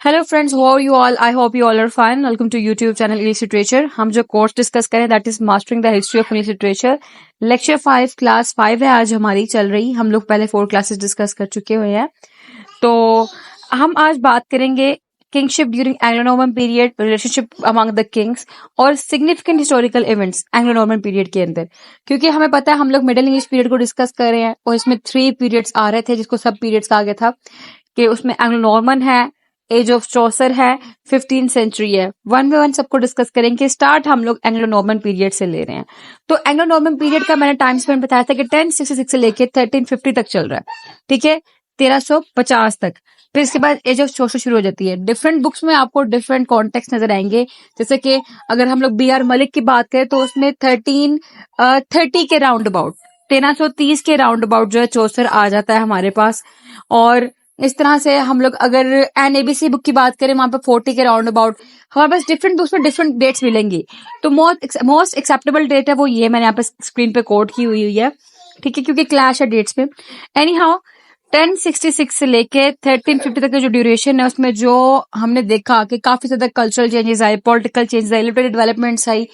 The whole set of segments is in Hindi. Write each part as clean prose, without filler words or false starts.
Hello friends, how are you all? I hope you all are fine. Welcome to YouTube channel English literature. हम जो कोर्स डिस्कस करें that is mastering the history of English literature. Lecture 5 class 5 है आज हमारी चल रही. हम लोग पहले 4 क्लासेस डिस्कस कर चुके हुए हैं. तो हम आज बात करेंगे kingship during Anglo Norman period, relationship among the kings और significant historical events Anglo Norman period के अंदर. क्योंकि हमें पता है हम लोग मिडिल इंग्लिश पीरियड को डिस्कस कर रहे हैं और इसमें 3 पीरियड्स आ रहे थे जिसको सब पीरियड्स कहा गया था कि उसमें एंग्लो नॉर्मन है, एज ऑफ चौसर है, 15th सेंचुरी है. वन बाय वन सबको डिस्कस करेंगे. स्टार्ट हम लोग एंग्लो नॉर्मन पीरियड से ले रहे हैं. तो एंग्लो नॉर्मन पीरियड का मैंने टाइम स्पेंड बताया था कि 1066 से लेके 1350 तक चल रहा है. ठीक है, 1350 तक. फिर इसके बाद एज ऑफ चौसर शुरू हो जाती है. डिफरेंट बुक्स में आपको डिफरेंट कॉन्टेक्स्ट नजर आएंगे. जैसे कि अगर हम लोग B.R. मलिक की बात करें तो उसमें 1330 के राउंड अबाउट, 1330 के राउंड अबाउट जो है चौसर आ जाता है हमारे पास. और इस तरह से हम लोग अगर NABC बुक की बात करें वहां पे 40 के राउंड अबाउट हमारे पास डिफरेंट बुक्स में डिफरेंट डेट्स मिलेंगी. तो मोस्ट एक्सेप्टेबल डेट है वो ये मैंने यहाँ पे स्क्रीन पे कोट की हुई है. ठीक है, क्योंकि क्लैश है डेट्स में. एनी हाउ 1066 से लेके 1350 तक की जो ड्यूरेशन है उसमें जो हमने देखा कि काफी ज्यादा कल्चरल चेंजेस आए, पॉलिटिकल चेंजेस आए, लिटरेरी डेवलपमेंट्स आई.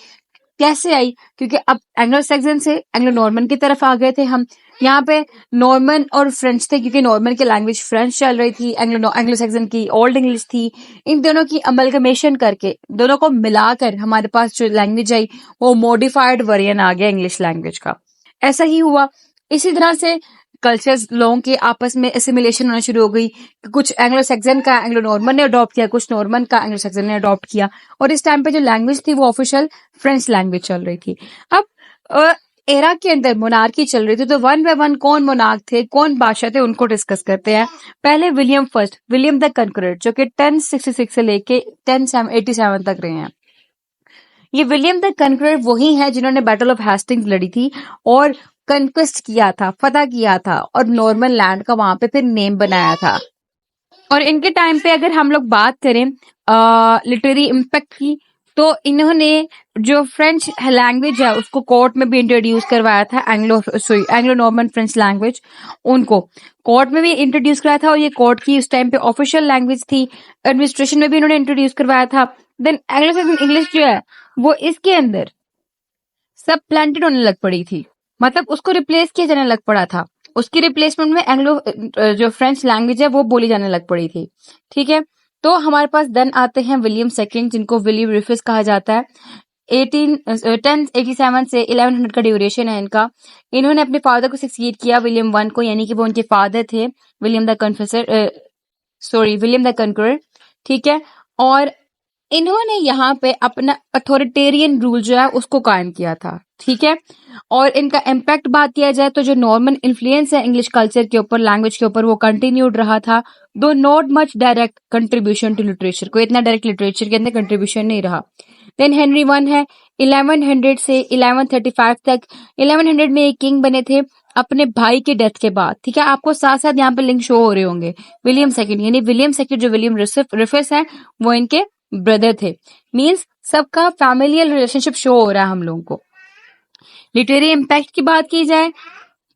कैसे आई? क्योंकि अब एंग्लो सैक्सन से एंग्लो नॉर्मन की तरफ आ गए थे हम. यहाँ पे नॉर्मन और फ्रेंच थे क्योंकि नॉर्मन की लैंग्वेज फ्रेंच चल रही थी, एंग्लो सैक्सन की ओल्ड इंग्लिश थी. इन दोनों की अमलगमेशन करके, दोनों को मिलाकर हमारे पास जो लैंग्वेज आई वो मॉडिफाइड वर्जन आ गया इंग्लिश लैंग्वेज का. ऐसा ही हुआ. इसी तरह से कल्चर्स लोगों के आपस में एसिमिलेशन होना शुरू हो गई. कुछ एंग्लो सैक्सन का एंग्लो नॉर्मन ने अडॉप्ट किया, कुछ नॉर्मन का एंग्लो सैक्सन ने अडॉप्ट किया. और इस टाइम पे जो लैंग्वेज थी वो ऑफिशियल फ्रेंच लैंग्वेज चल रही थी. अब एरा के अंदर मोनार्की चल रही थी. तो वन बाय वन कौन मोनार्क थे, कौन बादशाह थे, उनको डिस्कस करते हैं. पहले विलियम द कनकरर जो कि 1066 से लेके 1087 तक रहे हैं. ये विलियम द कनकरर वही है जिन्होंने बैटल ऑफ हेस्टिंग्स लड़ी थी और कनक्वेस्ट किया था, फतह किया था और नॉर्मन लैंड का वहां पे फिर नेम बनाया था. और इनके टाइम पे अगर हम लोग बात करें लिटरेरी इम्पैक्ट की, तो इन्होंने जो फ्रेंच लैंग्वेज है उसको कोर्ट में भी इंट्रोड्यूस करवाया था. एंग्लो नॉर्मन फ्रेंच लैंग्वेज उनको कोर्ट में भी इंट्रोड्यूस कराया था और ये कोर्ट की उस टाइम पे ऑफिशियल लैंग्वेज थी. एडमिनिस्ट्रेशन में भी इन्होंने इंट्रोड्यूस करवाया था. देन एंग्लो सैक्सन इंग्लिश जो है वो इसके अंदर सब प्लांटेड होने लग पड़ी थी, मतलब उसको रिप्लेस किया जाने लग पड़ा था. उसकी रिप्लेसमेंट में एंग्लो जो फ्रेंच लैंग्वेज है वो बोली जाने लग पड़ी थी. ठीक है, तो हमारे पास देन आते हैं विलियम सेकंड जिनको विलियम रिफिस कहा जाता है. 1087 से 1100 का ड्यूरेशन है इनका. इन्होंने अपने फादर को सक्सीड किया विलियम वन को, यानी कि वो उनके फादर थे विलियम द कनकरर. ठीक है, और इन्होंने यहाँ पे अपना अथॉरिटेरियन रूल जो है उसको कायम किया था. ठीक है, और इनका इम्पैक्ट बात किया जाए तो जो नॉर्मन इन्फ्लुएंस है इंग्लिश कल्चर के ऊपर, लैंग्वेज के ऊपर, वो कंटिन्यूड रहा था. Though not much direct contribution to literature, कोई इतना डायरेक्ट लिटरेचर के अंदर कंट्रीब्यूशन नहीं रहा. देन हेनरी वन है 1100 से 1135 तक. 1100 में एक किंग बने थे अपने भाई के डेथ के बाद. ठीक है, आपको साथ साथ यहाँ पे लिंक शो हो रहे होंगे. विलियम सेकंड यानी विलियम सेकंड जो विलियम रिफिस है वो इनके ब्रदर थे. मींस सबका फैमिलियल रिलेशनशिप शो हो रहा है हम लोगों को. लिटरेरी इम्पैक्ट की बात की जाए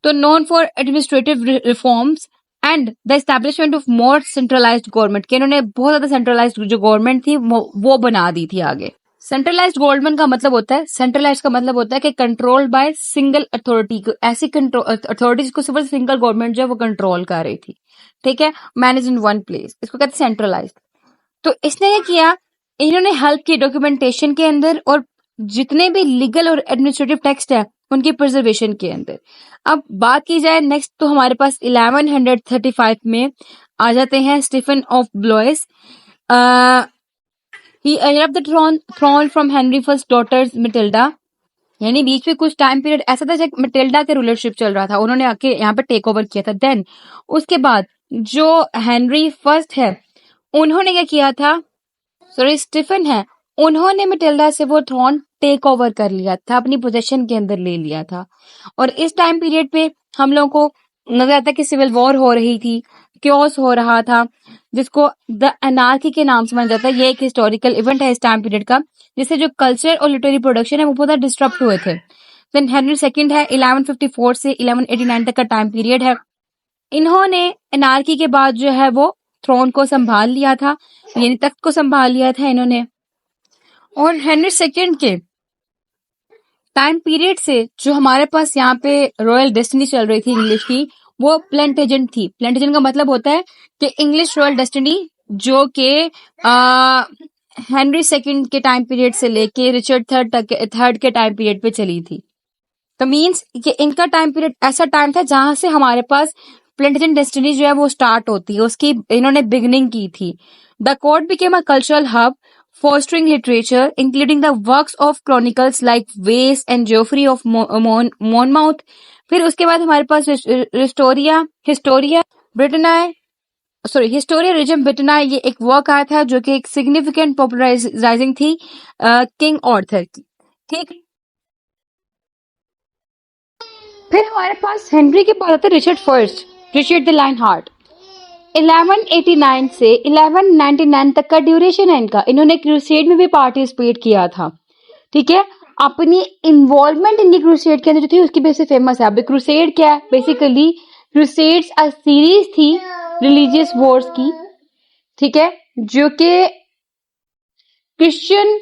तो known for administrative reforms and the establishment of more centralised government, के इन्होंने बहुत ज्यादा सेंट्रलाइज्ड जो गवर्नमेंट थी वो बना दी थी आगे. सेंट्रलाइज्ड गवर्नमेंट का मतलब होता है, सेंट्रलाइज्ड का मतलब होता है कि कंट्रोल्ड बाय सिंगल अथॉरिटी, ऐसी अथॉरिटीज को सिर्फ सिंगल गवर्नमेंट जो है वो कंट्रोल कर रही थी. ठीक है, मैनेज इन वन प्लेस, इसको कहते हैं सेंट्रलाइज्ड. तो इसने क्या किया, इन्होंने हेल्प की डॉक्यूमेंटेशन के अंदर और जितने भी लीगल और एडमिनिस्ट्रेटिव टेक्स्ट है उनकी प्रिजर्वेशन के अंदर. अब बात की जाए नेक्स्ट तो हमारे पास 1135 में आ जाते हैं Stephen of Blois. He usurped the throne from Henry first daughters Matilda, यानी बीच में कुछ टाइम पीरियड ऐसा था जब मिटिल्डा के रूलरशिप चल रहा था, उन्होंने आके यहाँ पे टेक ओवर किया था. देन उसके बाद जो हेनरी फर्स्ट है उन्होंने क्या किया था, स्टीफन है, उन्होंने मिटिल्डा से वो थ्रोन टेक ओवर कर लिया था, अपनी पोजीशन के अंदर ले लिया था. और इस टाइम पीरियड पे हम लोगों को नजर आता है कि सिविल वॉर हो रही थी, क्योस हो रहा था, जिसको द एनार्की के नाम से माना जाता है. ये एक हिस्टोरिकल इवेंट है इस टाइम पीरियड का, जिससे जो कल्चर और लिटरेरी प्रोडक्शन है वो बहुत डिस्टर्ब हुए थे. देन हेनरी सेकंड है 1154 से 1189 तक का टाइम पीरियड है. इन्होंने एनार्की के बाद जो है वो थ्रोन को संभाल लिया था, यानी तख्त को संभाल लिया था इन्होंने। और हेनरी सेकंड के टाइम पीरियड से जो हमारे पास यहाँ पे रॉयल डेस्टिनी चल रही थी इंग्लिश की, वो प्लेंटेजेंट थी। प्लेंटेजेंट का मतलब होता है कि इंग्लिश रॉयल डेस्टिनी जो कि हेनरी सेकंड के टाइम पीरियड से लेके रिचर्ड थर्ड के टाइम पीरियड पे चली थी। तो मीन्स कि इनका टाइम पीरियड ऐसा टाइम था जहां से हमारे पास प्लेंटेजेंट डेस्टिनी जो है वो स्टार्ट होती है, उसकी इन्होंने बिगनिंग की थी। The court became a cultural hub fostering literature, including the works of chronicles like Wace and Geoffrey of Monmouth. फिर उसके बाद हमारे पास हिस्टोरिया रिजम ब्रिटनाई, ये एक वर्क आया था जो कि एक सिग्निफिकेंट पॉपुलराइजिंग थी किंग ऑर्थर की। ठीक, फिर हमारे पास हेनरी के बाद आता है रिचर्ड द लायन हार्ट। 1189 से 1199 तक का ड्यूरेशन है इनका। इन्होंने क्रूसेड में भी पार्टिसिपेट किया था। ठीक है, अपनी इन्वॉल्वमेंट इनकी क्रूसेड के अंदर जो थी उसकी वजह से फेमस है। अब क्रूसेड क्या है? बेसिकली क्रूसेड्स अ सीरीज थी रिलीजियस वॉर्स की, ठीक है, जो कि क्रिश्चियन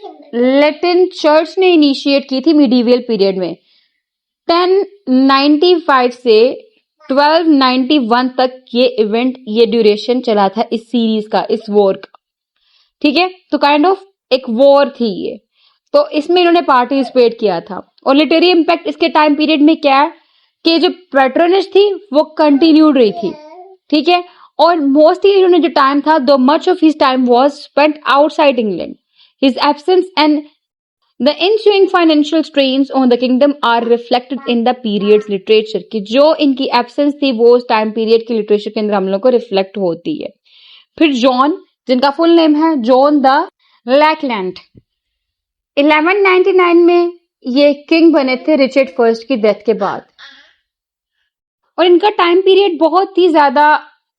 लैटिन चर्च ने इनिशिएट की थी मिडीवियल पीरियड में। 1095 से 1291 तक ये इवेंट, ये ड्यूरेशन चला था इस सीरीज का, इस वॉर का। ठीक है, तो काइंड ऑफ एक वॉर थी ये, तो इसमें इन्होंने पार्टिसिपेट किया था। और लिटरेरी इम्पैक्ट इसके टाइम पीरियड में क्या है कि जो पैट्रोनेज थी वो कंटिन्यूड रही थी। ठीक है, और मोस्टली इन्होंने जो टाइम था, दो much of his time was spent outside England, his absence and The ensuing financial strains on the kingdom are reflected in the period's literature, कि जो इनकी एब्सेंस थी वो उस टाइम पीरियड की लिटरेचर के अंदर हम लोग को रिफ्लेक्ट होती है। फिर जॉन, जिनका फुल नेम है जॉन द लैकलैंड, 1199 में ये किंग बने थे रिचर्ड फर्स्ट की डेथ के बाद। और इनका टाइम पीरियड बहुत ही ज्यादा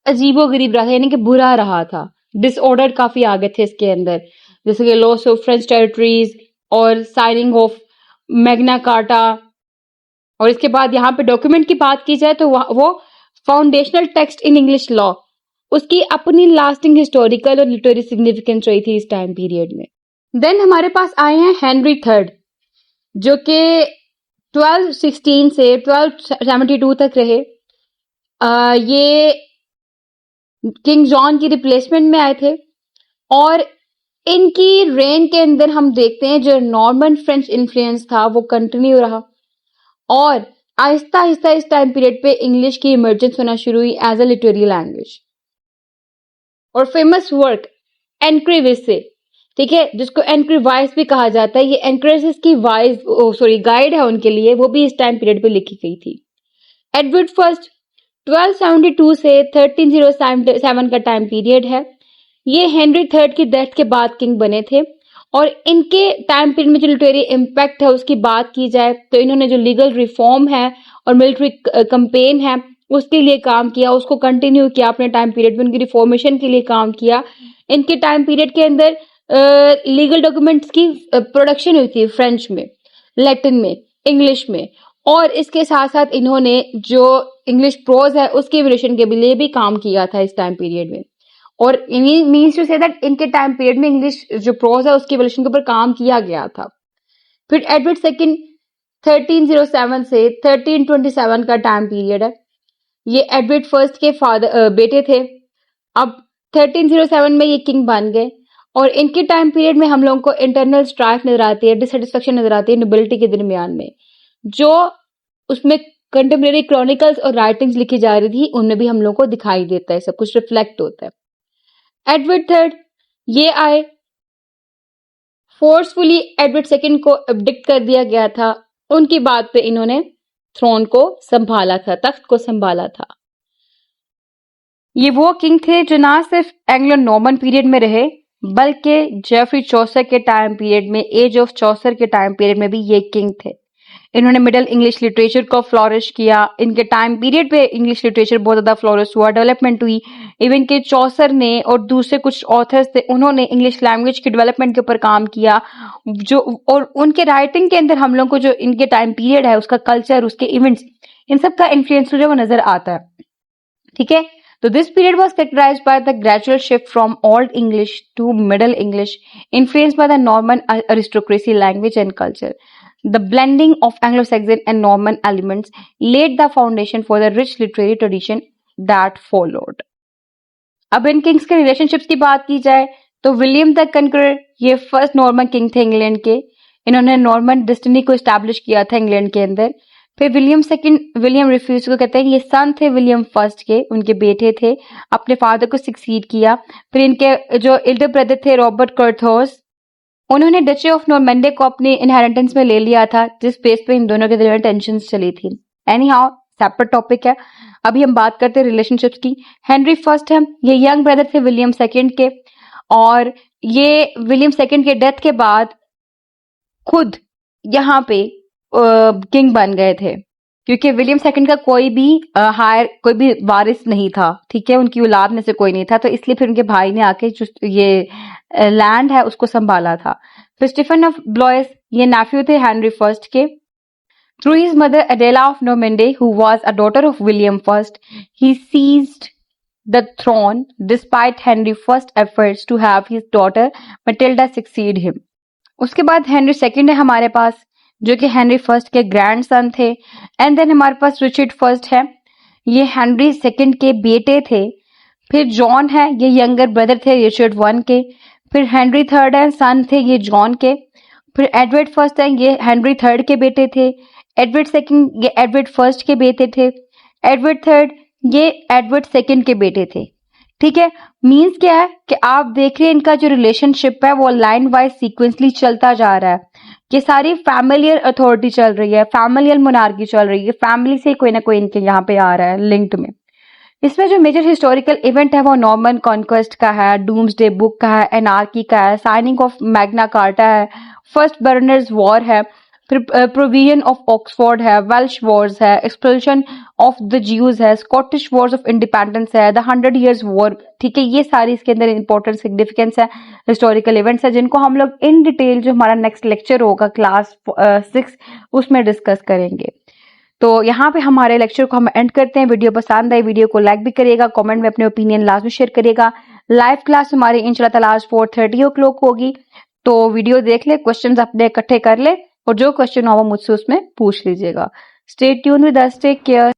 अजीबोगरीब रहा था, यानी कि बुरा रहा था। डिसऑर्डर काफी आ गए थे इसके अंदर, जैसे कि लॉस ऑफ फ्रेंच टेरिटरीज और साइनिंग ऑफ मैग्ना कार्टा। और इसके बाद यहाँ पे डॉक्यूमेंट की बात की जाए तो वो foundational text in English law, उसकी अपनी लास्टिंग हिस्टोरिकल और लिटरेरी सिग्निफिकेंस रही थी इस टाइम पीरियड में। देन हमारे पास आए हैं हेनरी थर्ड, जो कि 1216 से 1272 तक रहे। ये किंग जॉन की रिप्लेसमेंट में आए थे। और इनकी रेन के अंदर हम देखते हैं जो नॉर्मन फ्रेंच इन्फ्लुएंस था वो कंटिन्यू रहा, और आहिस्ता आहिस्ता इस टाइम पीरियड पे इंग्लिश की इमर्जेंस होना शुरू हुई एज अ लिटरेरी लैंग्वेज। और फेमस वर्क एनक्रेविस से, ठीक है, जिसको एनक्रेवाइस भी कहा जाता है, ये एनक्रेविस की गाइड है उनके लिए, वो भी इस टाइम पीरियड पे लिखी गई थी। एडवर्ड फर्स्ट 1272 से 1307 का टाइम पीरियड है। ये हेनरी थर्ड की डेथ के बाद किंग बने थे। और इनके टाइम पीरियड में जो लिटरेरी इम्पैक्ट है उसकी बात की जाए तो इन्होंने जो लीगल रिफॉर्म है और मिलिट्री कैंपेन है उसके लिए काम किया, उसको कंटिन्यू किया अपने टाइम पीरियड में, उनकी रिफॉर्मेशन के लिए काम किया। इनके टाइम पीरियड के अंदर लीगल डॉक्यूमेंट्स की प्रोडक्शन हुई थी फ्रेंच में, लैटिन में, इंग्लिश में। और इसके साथ साथ इन्होंने जो इंग्लिश प्रोज है उसके एवोल्यूशन के लिए भी काम किया था इस टाइम पीरियड में। और मीन्स टू से दैट इनके टाइम पीरियड में इंग्लिश जो प्रोज है उसके एवोल्यूशन के ऊपर काम किया गया था। फिर एडवर्ड सेकंड 1307 से 1327 का टाइम पीरियड है। ये एडवर्ड फर्स्ट के बेटे थे। अब 1307 में ये किंग बन गए। और इनके टाइम पीरियड में हम लोगों को इंटरनल स्ट्राइफ नजर आती है, डिससेटिस्फेक्शन नजर आती है नोबिलिटी के दरमियान में, जो उसमें कंटेम्परेरी क्रॉनिकल्स और राइटिंग्स लिखी जा रही थी उनमें भी हम लोगों को दिखाई देता है, सब कुछ रिफ्लेक्ट होता है। एडवर्ड थर्ड ये आए, फोर्सफुली एडवर्ड सेकंड को अब्डिक्ट कर दिया गया था। उनकी बात पे इन्होंने थ्रोन को संभाला था, तख्त को संभाला था। ये वो किंग थे जो ना सिर्फ एंग्लो नॉर्मन पीरियड में रहे बल्कि जेफरी चौसर के टाइम पीरियड में, एज ऑफ चौसर के टाइम पीरियड में भी ये किंग थे। इन्होंने मिडिल इंग्लिश लिटरेचर को फ्लोरिश किया। इनके टाइम पीरियड पे इंग्लिश लिटरेचर बहुत ज्यादा फ्लोरिश हुआ, डेवलपमेंट हुई। इवन के चौसर ने और दूसरे कुछ ऑथर्स थे, उन्होंने इंग्लिश लैंग्वेज के डेवलपमेंट के ऊपर काम किया। जो और उनके राइटिंग के अंदर हम लोग को जो इनके टाइम पीरियड है उसका कल्चर, उसके इवेंट्स, इन सब का इन्फ्लुएंस जो है वो नजर आता है। ठीक है, तो this period was characterized by the gradual shift from Old English to Middle English, influenced by the Norman aristocracy, language and culture. The blending of Anglo-Saxon and Norman elements laid the foundation for the rich literary tradition that followed. अब इन किंग्स के रिलेशनशिप्स की बात की जाए तो विलियम द कनकरर ये फर्स्ट नॉर्मन किंग थे इंग्लैंड के. इन्होंने नॉर्मन डिस्टिनी को एस्टैब्लिश किया था इंग्लैंड के अंदर. फिर विलियम रिफ्यूज को कहते हैं, ये सन थे विलियम फर्स्ट के, उनके बेटे थे, अपने फादर को सक्सीड किया. फिर इनके जो एल्डर ब्रदर थे रॉबर्ट कर्थोस, उन्होंने डचे ऑफ नॉर्मैंडी को अपने इनहेरिटेंस में ले लिया था, जिस बेस पे इन दोनों के दरमियान टेंशन चली थी. एनी हाउ सेपरेट टॉपिक है. अभी हम बात करते हैं रिलेशनशिप्स की. हेनरी फर्स्ट है, ये यंग ब्रदर थे विलियम सेकंड के, और ये विलियम सेकंड के डेथ के बाद खुद यहाँ पे किंग बन गए थे, क्योंकि विलियम सेकंड का कोई भी वारिस नहीं था. ठीक है, उनकी औलाद में से कोई नहीं था, तो इसलिए फिर उनके भाई ने आके जो ये लैंड है उसको संभाला था. फिर स्टीफन ऑफ ब्लॉयस, ये नेफ्यू थे हेनरी फर्स्ट के. Through his mother Adela of Normandy, who was a daughter of William I, he seized the throne despite Henry I's efforts to have his daughter Matilda succeed him. उसके बाद हेनरी सेकंड है हमारे पास, जो कि हेनरी फर्स्ट के ग्रैंड सन थे. एंड देन हमारे पास रिचर्ड फर्स्ट है, ये हेनरी सेकंड के बेटे थे. फिर जॉन है, ये यंगर ब्रदर थे रिचर्ड वन के. फिर हेनरी थर्ड है, सन थे ये जॉन के. फिर एडवर्ड फर्स्ट है, ये हेनरी थर्ड के बेटे थे. एडवर्ड सेकंड, ये एडवर्ड फर्स्ट के बेटे थे. एडवर्ड थर्ड, ये एडवर्ड सेकंड के बेटे थे. ठीक है, मीन्स क्या है कि आप देख रहे हैं इनका जो रिलेशनशिप है वो लाइन वाइज सीक्वेंसली चलता जा रहा है. ये सारी फैमिलियल अथॉरिटी चल रही है, फैमिलियल मोनार्की चल रही है, फैमिली से कोई ना कोई इनके यहाँ पे आ रहा है लिंक्ड में. इसमें जो मेजर हिस्टोरिकल इवेंट है वो नॉर्मन कॉन्क्वेस्ट का है, डूम्सडे बुक का है, एनार्की का है, साइनिंग ऑफ मैग्ना कार्टा है, फर्स्ट बर्नर्स वॉर है, फिर प्रोविजन ऑफ ऑक्सफोर्ड है, वेल्श वॉर्स है, एक्सपल्शन ऑफ द ज्यूज है, स्कॉटिश वॉर्स ऑफ इंडिपेंडेंस है, द 100 Years वॉर. ठीक है, ये सारी इसके अंदर इंपॉर्टेंट सिग्निफिकेंस है, हिस्टोरिकल इवेंट्स है, जिनको हम लोग इन डिटेल जो हमारा नेक्स्ट लेक्चर होगा क्लास 6 उसमें डिस्कस करेंगे. तो यहाँ पे हमारे लेक्चर को हम एंड करते हैं. वीडियो पसंद आई, वीडियो को लाइक भी करिएगा, कमेंट में अपने ओपिनियन लाजमी शेयर करिएगा. लाइव क्लास हमारी इंशाल्लाह ताला आज 4:30 o'clock होगी, तो वीडियो देख ले, क्वेश्चंस अपने इकट्ठे कर ले, और जो क्वेश्चन हो वो मुझसे उसमें पूछ लीजिएगा. Stay tune with us, take care.